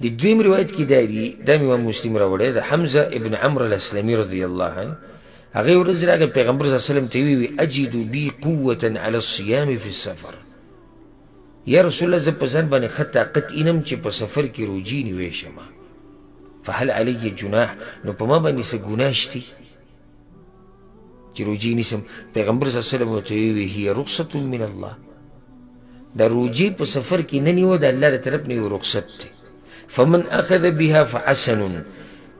د دویم روایت کې دا دي دا امام مسلم راوړی د حمزه ابن عمرو الاسلمي رضی الله عنه هغې ورځ راغی پیغمبر صلی الله علیه وسلم ته ویې اجد بي قوة على الصيام في السفر یا رسول الله زه په ځان باندې ښه طاقت اینم چې په سفر کې روجې نیوی شمه فهل علی جناح نو په ما باندې څه ګناه شتي چې روجې نیسم پیغمبر صلی الله علیه وسلم ورته ویې هي رخصة من الله دا روجې په سفر کې نه نیوه د الله د طرف نه یو رخصت دی فمن اخذ بها فحسن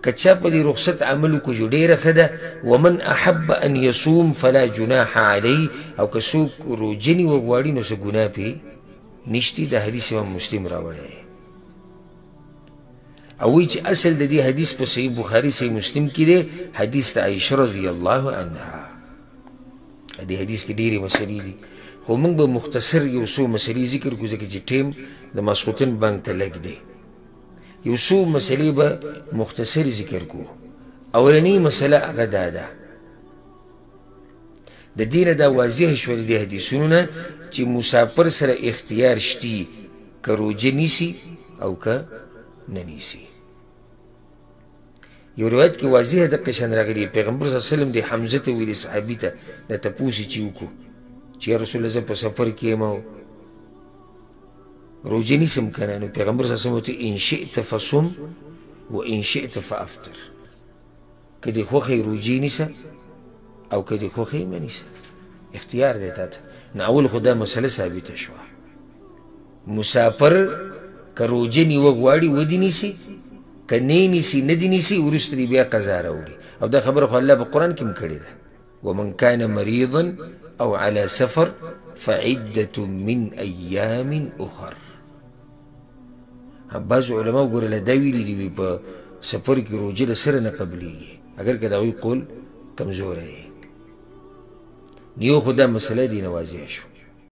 که چا په دې رخصت عمل وکړو ډېره ښه ده ومن احب ان یصوم فلا جناح علیه او که څوک روجه نیوه غواړي نو څه ګناه پرې نشتي دا حدیث امام مسلم راوړی او وایي چې اصل د دې حدیث په صحیح بخاري صحیح مسلم کې دی حدیث د عایشه رضی الله عنها دې حدیث کې ډېرې مسلې دي خو موږ به مختصر یو څو مسلې ذکر کړو ځکه چې ټیم د ماسخوتن بانک ته لږ دی یو څو مسلې به مختصر ذکر کړو اولنۍ مسله هغه دا ده د دې نه دا واضح شوه د دې حدیثونو نه چې مسافر سره اختیار شتي که روجه نیسي او که نه نیسي یو روایت کې واضح دقه شان راغلي پیغمبر صلی الله علیه وسلم د حمزه ته ویلي صحابي ته د تپوس یې چې وکړو چې یا رسول الله زه په سفر کې یم او روجه نیسم که نه نو پیغمبر صلی الله علیه وسلم ورته ان شئت فصم و ان شئت فافطر که دې خوښی روجې نیسه او که دې خوښی مه نیسه اختیار دی تا ته نو اول خو دا مسله ثابته شوه مسافر که روجه نیوه غواړي ودې نیسي که نه نیسي نه دې نیسي وروسته دې بیا قضا راوړي او دا خبره خو الله په قرآن کې هم کړې ده ومن كان مريضا او على سفر فعدة من أيام أخر بعض علماء ګوره له دا ویلي دي په سفر کې روجه د سره نه قبلیږي اگر که د هغوی قول کمزوری یې نیو خو دا مسله دې نه واضح شو